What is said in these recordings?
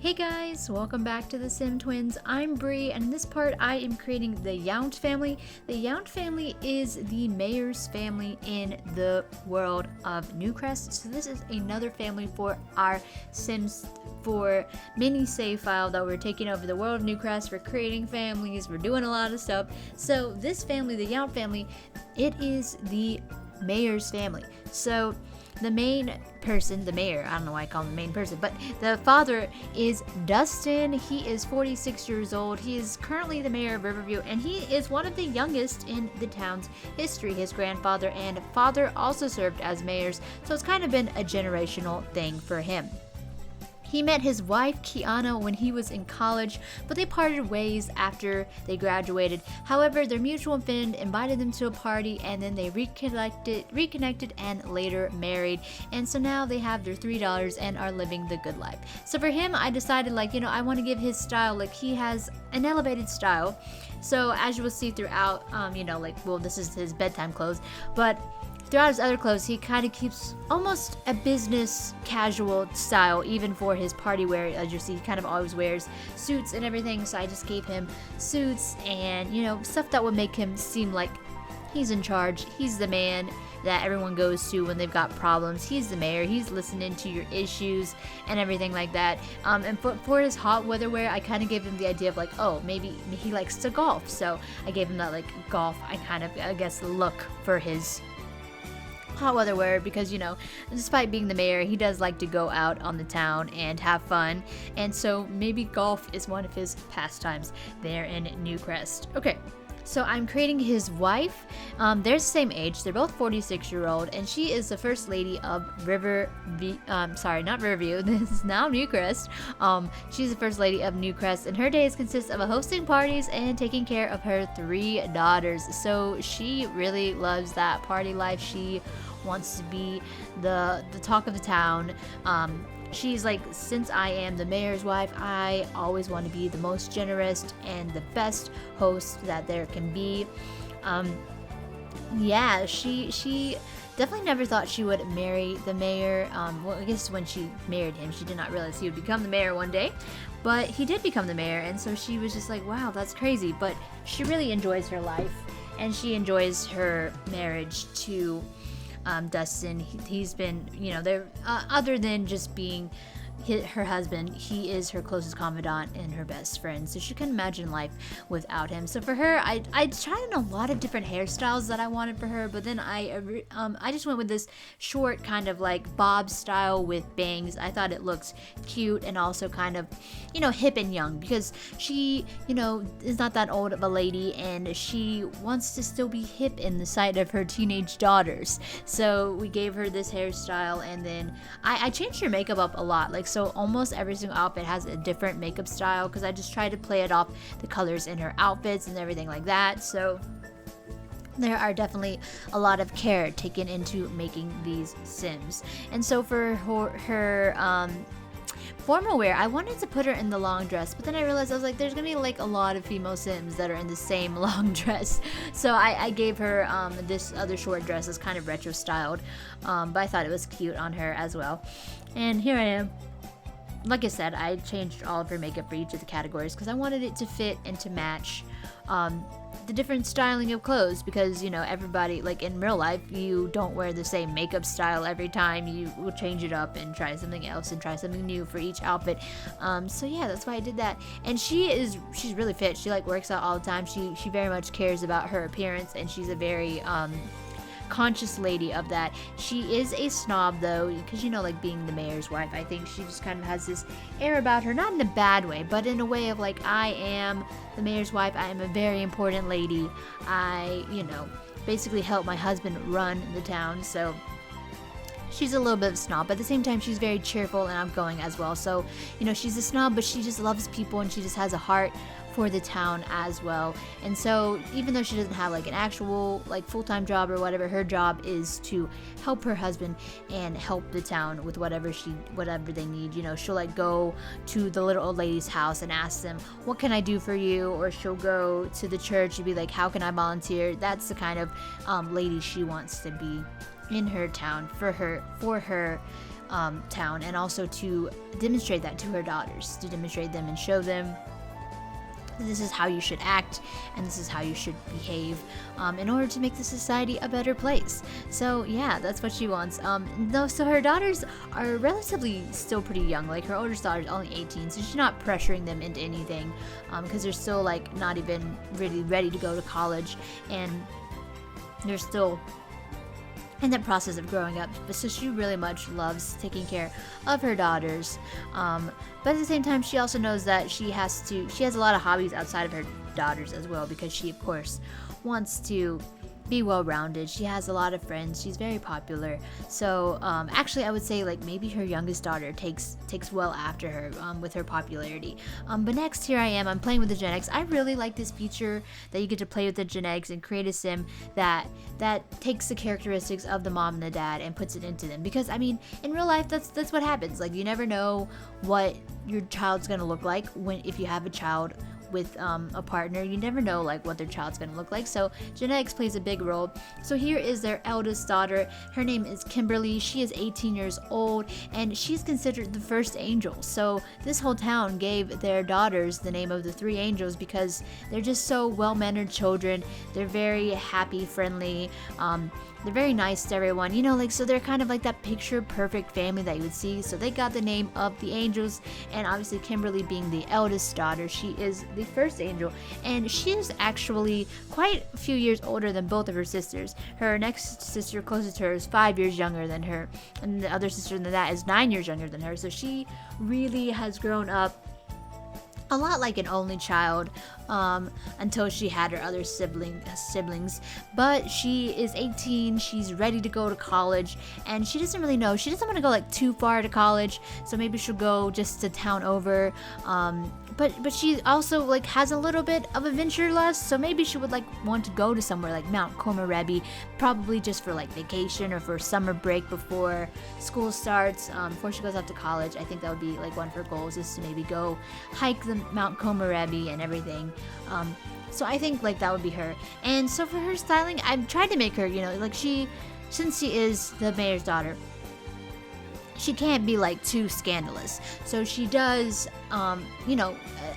Hey guys, welcome back to the SimTwins. I'm Bree, and in this part I am creating the Yount family. The Yount family is the mayor's family in the world of Newcrest. So this is another family for our Sims 4 mini save file that we're taking over the world of Newcrest. We're creating families, we're doing a lot of stuff. So this family, the Yount family, it is the mayor's family. So the main person, the mayor, I don't know why I call him the main person, but the father is Dustin. He is 46 years old. He is currently the mayor of Riverview, and he is one of the youngest in the town's history. His grandfather and father also served as mayors, so it's kind of been a generational thing for him. He met his wife, Qiana, when he was in college, but they parted ways after they graduated. However, their mutual friend invited them to a party, and then they reconnected and later married. And so now they have their $3 and are living the good life. So for him, I decided, I want to give his style, he has an elevated style. So as you will see throughout, this is his bedtime clothes, but throughout his other clothes, he kind of keeps almost a business casual style, even for his party wear. As you see, he kind of always wears suits and everything, so I just gave him suits and, stuff that would make him seem like he's in charge. He's the man that everyone goes to when they've got problems. He's the mayor. He's listening to your issues and everything like that. And for his hot weather wear, I kind of gave him the idea of maybe he likes to golf. So I gave him that golf, look for his hot weather wear, because despite being the mayor, he does like to go out on the town and have fun, and so maybe golf is one of his pastimes there in Newcrest. Okay, so I'm creating his wife. They're the same age. They're both 46-year-old, and she is the first lady of not Riverview. This is now Newcrest. She's the first lady of Newcrest, and her days consist of hosting parties and taking care of her 3 daughters. So she really loves that party life. She wants to be the talk of the town. She's since I am the mayor's wife, I always want to be the most generous and the best host that there can be. She definitely never thought she would marry the mayor. I guess when she married him, she did not realize he would become the mayor one day. But he did become the mayor, and so she was just wow, that's crazy. But she really enjoys her life, and she enjoys her marriage to Dustin. He's been, they're other than just being her husband, he is her closest confidant and her best friend, so she couldn't imagine life without him. So for her, I tried on a lot of different hairstyles that I wanted for her, but then I just went with this short kind of bob style with bangs. I thought it looked cute and also kind of hip and young, because she is not that old of a lady, and she wants to still be hip in the sight of her teenage daughters. So we gave her this hairstyle, and then I changed her makeup up a lot. So almost every single outfit has a different makeup style, because I just try to play it off the colors in her outfits and everything like that. So there are definitely a lot of care taken into making these Sims. And so for her formal wear, I wanted to put her in the long dress, but then I realized there's gonna be a lot of female Sims that are in the same long dress. So I gave her this other short dress that's kind of retro styled, but I thought it was cute on her as well. And here I am. Like I said, I changed all of her makeup for each of the categories because I wanted it to fit and to match the different styling of clothes, because everybody, in real life, you don't wear the same makeup style every time. You will change it up and try something else and try something new for each outfit. So yeah, that's why I did that. And she's really fit. She works out all the time. She very much cares about her appearance, and she's a very conscious lady of that. She is a snob though, because being the mayor's wife, I think she just kind of has this air about her, not in a bad way, but in a way of I am the mayor's wife, I am a very important lady, I basically help my husband run the town. So she's a little bit of a snob, but at the same time she's very cheerful and outgoing as well. So she's a snob, but she just loves people, and she just has a heart for the town as well. And so even though she doesn't have an actual full-time job or whatever, her job is to help her husband and help the town with whatever they need. She'll go to the little old lady's house and ask them, what can I do for you? Or she'll go to the church and be how can I volunteer? That's the kind of lady she wants to be in her town for her town, and also to demonstrate that to her daughters, to demonstrate them and show them this is how you should act and this is how you should behave in order to make the society a better place. So yeah, that's what she wants. So her daughters are relatively still pretty young. Like her oldest daughter is only 18, so she's not pressuring them into anything because they're still like not even really ready to go to college, and they're still in the process of growing up. But so she really much loves taking care of her daughters, but at the same time she also knows that she has a lot of hobbies outside of her daughters as well, because she of course wants to be well-rounded. She has a lot of friends. She's very popular. So actually I would say like maybe her youngest daughter takes well after her with her popularity. But next, here I am, I'm playing with the Gen X. I really like this feature that you get to play with the Gen X and create a sim that takes the characteristics of the mom and the dad and puts it into them, because I mean in real life that's what happens. Like you never know what your child's gonna look like if you have a child with a partner. You never know like what their child's gonna look like, so genetics plays a big role. So here is their eldest daughter. Her name is Kimberly. She is 18 years old and she's considered the first angel. So this whole town gave their daughters the name of the three angels because they're just so well-mannered children. They're very happy, friendly, they're very nice to everyone, you know, like, so they're kind of like that picture perfect family that you would see. So they got the name of the angels, and obviously Kimberly being the eldest daughter, she is the first angel, and she is actually quite a few years older than both of her sisters. Her next sister closest to her is 5 years younger than her, and the other sister than that is 9 years younger than her. So she really has grown up a lot like an only child until she had her other siblings. But she is 18, she's ready to go to college, and she doesn't really know, she doesn't want to go like too far to college, so maybe she'll go just a town over. But she also like has a little bit of adventure lust, so maybe she would like want to go to somewhere like Mount Komorebi, probably just for like vacation or for summer break before school starts, before she goes off to college. I think that would be like one of her goals, is to maybe go hike the Mount Komorebi and everything. So I think like that would be her. And so for her styling, I've tried to make her, you know, like since she is the mayor's daughter, she can't be like too scandalous. So she does, you know,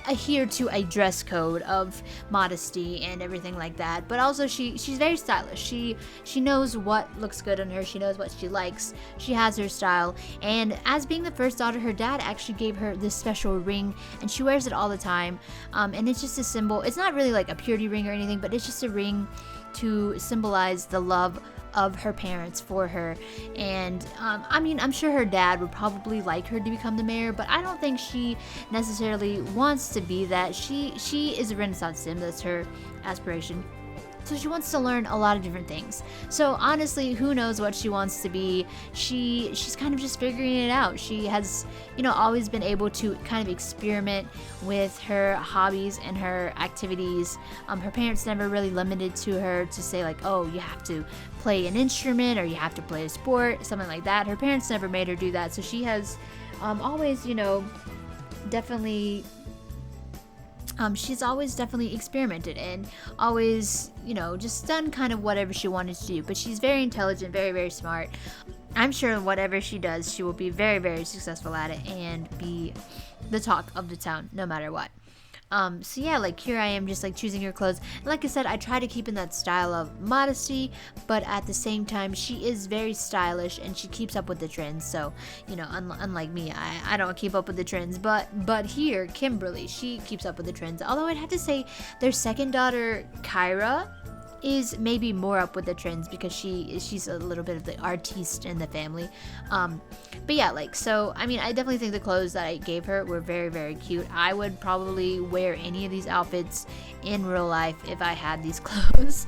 adhere to a dress code of modesty and everything like that. But also she's very stylish. She knows what looks good on her. She knows what she likes. She has her style. And as being the first daughter, her dad actually gave her this special ring, and she wears it all the time. And it's just a symbol. It's not really like a purity ring or anything, but it's just a ring to symbolize the love of her parents for her. And I mean, I'm sure her dad would probably like her to become the mayor, but I don't think she necessarily wants to be that. She is a Renaissance sim, that's her aspiration. So she wants to learn a lot of different things. So honestly, who knows what she wants to be? She's kind of just figuring it out. She has, you know, always been able to kind of experiment with her hobbies and her activities. Her parents never really limited to her to say like, oh, you have to play an instrument or you have to play a sport, something like that. Her parents never made her do that. So she has always, you know, definitely she's always definitely experimented and always, you know, just done kind of whatever she wanted to do. But she's very intelligent, very, very smart. I'm sure whatever she does, she will be very, very successful at it and be the talk of the town no matter what. So yeah, like here I am just like choosing her clothes. And like I said, I try to keep in that style of modesty, but at the same time, she is very stylish and she keeps up with the trends. So, you know, unlike me, I don't keep up with the trends, but here, Kimberly, she keeps up with the trends. Although I'd have to say their second daughter, Kyra, is maybe more up with the trends because she's a little bit of the artiste in the family. But yeah, like, so I mean, I definitely think the clothes that I gave her were very, very cute. I would probably wear any of these outfits in real life if I had these clothes.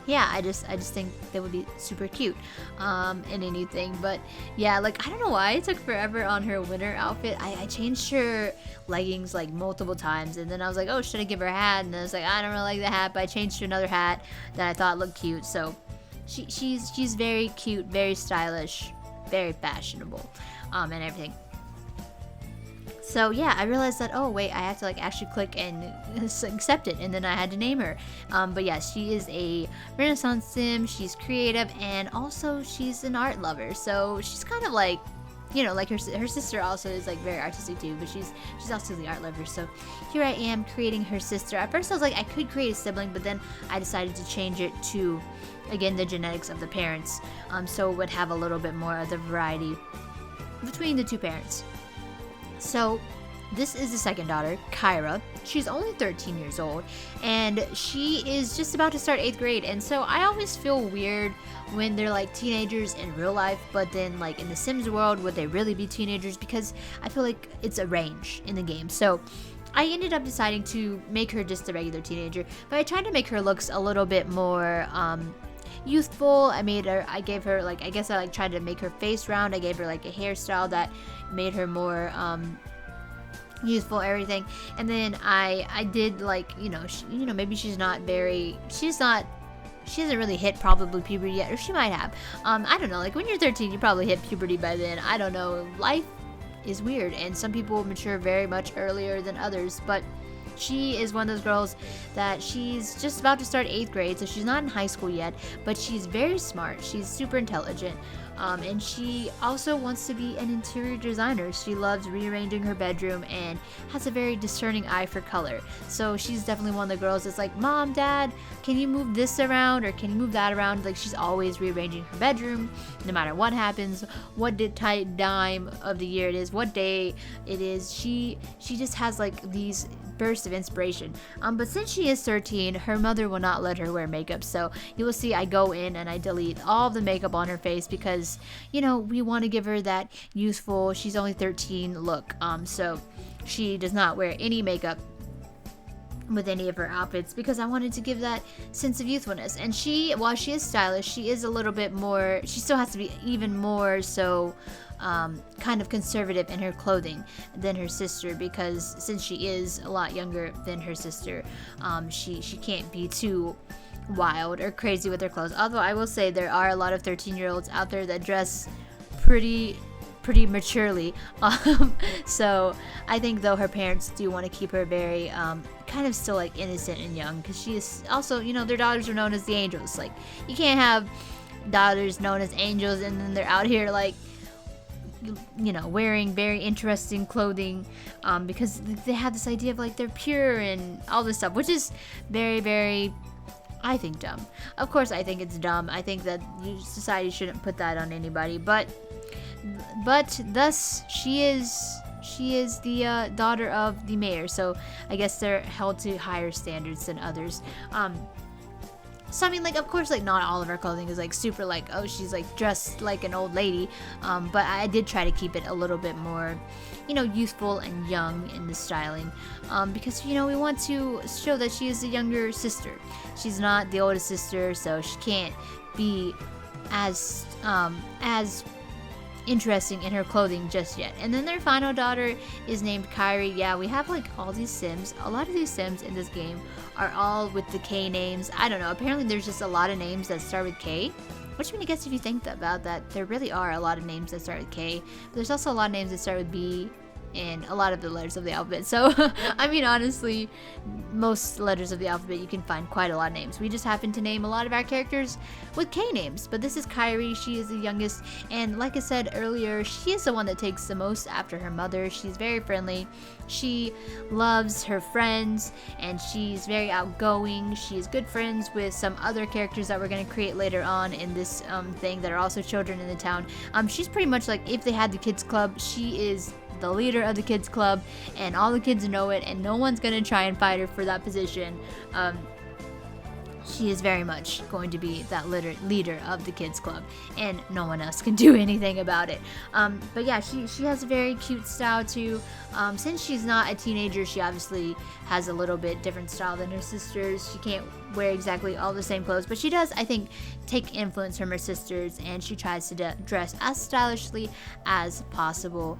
Yeah, I just think they would be super cute in anything. But yeah, like, I don't know why it took forever on her winter outfit. I changed her leggings like multiple times, and then I was like, oh, should I give her a hat? And then I was like, I don't really like the hat, but I changed to another hat that I thought looked cute. So she's very cute, very stylish, very fashionable, and everything. So yeah, I realized that, oh wait, I have to like actually click and accept it, and then I had to name her. But yeah, she is a Renaissance sim. She's creative, and also she's an art lover. So she's kind of like, you know, like her sister also is like very artistic too, but she's also the art lover. So here I am creating her sister. At first I was like, I could create a sibling, but then I decided to change it to, again, the genetics of the parents, so it would have a little bit more of the variety between the two parents. So this is the second daughter, Kyra. She's only 13 years old, and she is just about to start 8th grade. And so I always feel weird when they're like teenagers in real life, but then like in the Sims world, would they really be teenagers? Because I feel like it's a range in the game. So I ended up deciding to make her just a regular teenager, but I tried to make her looks a little bit more youthful. I gave her like, I guess I like tried to make her face round. I gave her like a hairstyle that made her more youthful, everything. And then I did like, you know, maybe she hasn't really hit probably puberty yet, or she might have. I don't know, like when you're 13 you probably hit puberty by then. I don't know, life is weird, and some people mature very much earlier than others, but she is one of those girls that she's just about to start 8th grade, so she's not in high school yet, but she's very smart. She's super intelligent, and she also wants to be an interior designer. She loves rearranging her bedroom and has a very discerning eye for color. So she's definitely one of the girls that's like, Mom, Dad, can you move this around, or can you move that around? Like, she's always rearranging her bedroom, no matter what happens, what time of the year it is, what day it is. She just has like these bursts of inspiration. But since she is 13, her mother will not let her wear makeup. So you will see I go in and I delete all of the makeup on her face because, you know, we want to give her that youthful, she's only 13 look. So she does not wear any makeup with any of her outfits because I wanted to give that sense of youthfulness. And while she is stylish, she is a little bit more, she still has to be even more so kind of conservative in her clothing than her sister, because since she is a lot younger than her sister, she can't be too wild or crazy with her clothes. Although I will say there are a lot of 13-year-olds out there that dress pretty maturely. So I think though her parents do want to keep her very kind of still like innocent and young, because she is also, you know, their daughters are known as the angels. Like, you can't have daughters known as angels and then they're out here like, you know, wearing very interesting clothing, because they have this idea of like they're pure and all this stuff, which is very, very, I think, dumb. Of course I think it's dumb. I think that society shouldn't put that on anybody, but thus she is the daughter of the mayor, so I guess they're held to higher standards than others. So I mean, like, of course, like, not all of her clothing is like super like, oh, she's like dressed like an old lady, but I did try to keep it a little bit more, you know, youthful and young in the styling, because, you know, we want to show that she is the younger sister. She's not the oldest sister, so she can't be as interesting in her clothing just yet. And then their final daughter is named Kyrie. Yeah, we have like all these Sims. A lot of these Sims in this game are all with the K names. I don't know, apparently there's just a lot of names that start with K, which, I mean, I guess if you think about that, there really are a lot of names that start with K, but there's also a lot of names that start with B and a lot of the letters of the alphabet. So I mean, honestly, most letters of the alphabet you can find quite a lot of names. We just happen to name a lot of our characters with K names. But this is Kyrie. She is the youngest, and like I said earlier, she is the one that takes the most after her mother. She's very friendly, she loves her friends, and she's very outgoing. She's good friends with some other characters that we're going to create later on in this thing that are also children in the town. She's pretty much like, if they had the kids club, she is the leader of the kids club, and all the kids know it, and no one's gonna try and fight her for that position. She is very much going to be that leader of the kids club, and no one else can do anything about it. But yeah, she has a very cute style too. Since she's not a teenager, she obviously has a little bit different style than her sisters. She can't wear exactly all the same clothes, but she does, I think, take influence from her sisters, and she tries to dress as stylishly as possible,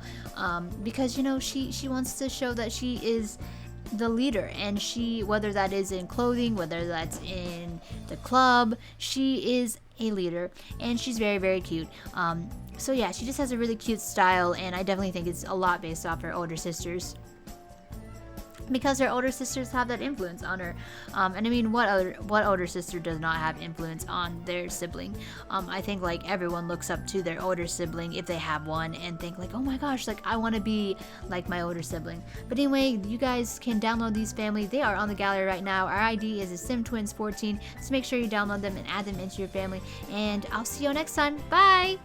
because, you know, she wants to show that she is the leader, and whether that is in clothing, whether that's in the club, she is a leader, and she's very, very cute. So yeah, she just has a really cute style, and I definitely think it's a lot based off her older sisters, because her older sisters have that influence on her. And I mean, what older sister does not have influence on their sibling? I think like everyone looks up to their older sibling if they have one, and think like, oh my gosh, like I want to be like my older sibling. But anyway, you guys can download these family. They are on the gallery right now. Our ID is SimTwins14, so make sure you download them and add them into your family. And I'll see you next time. Bye.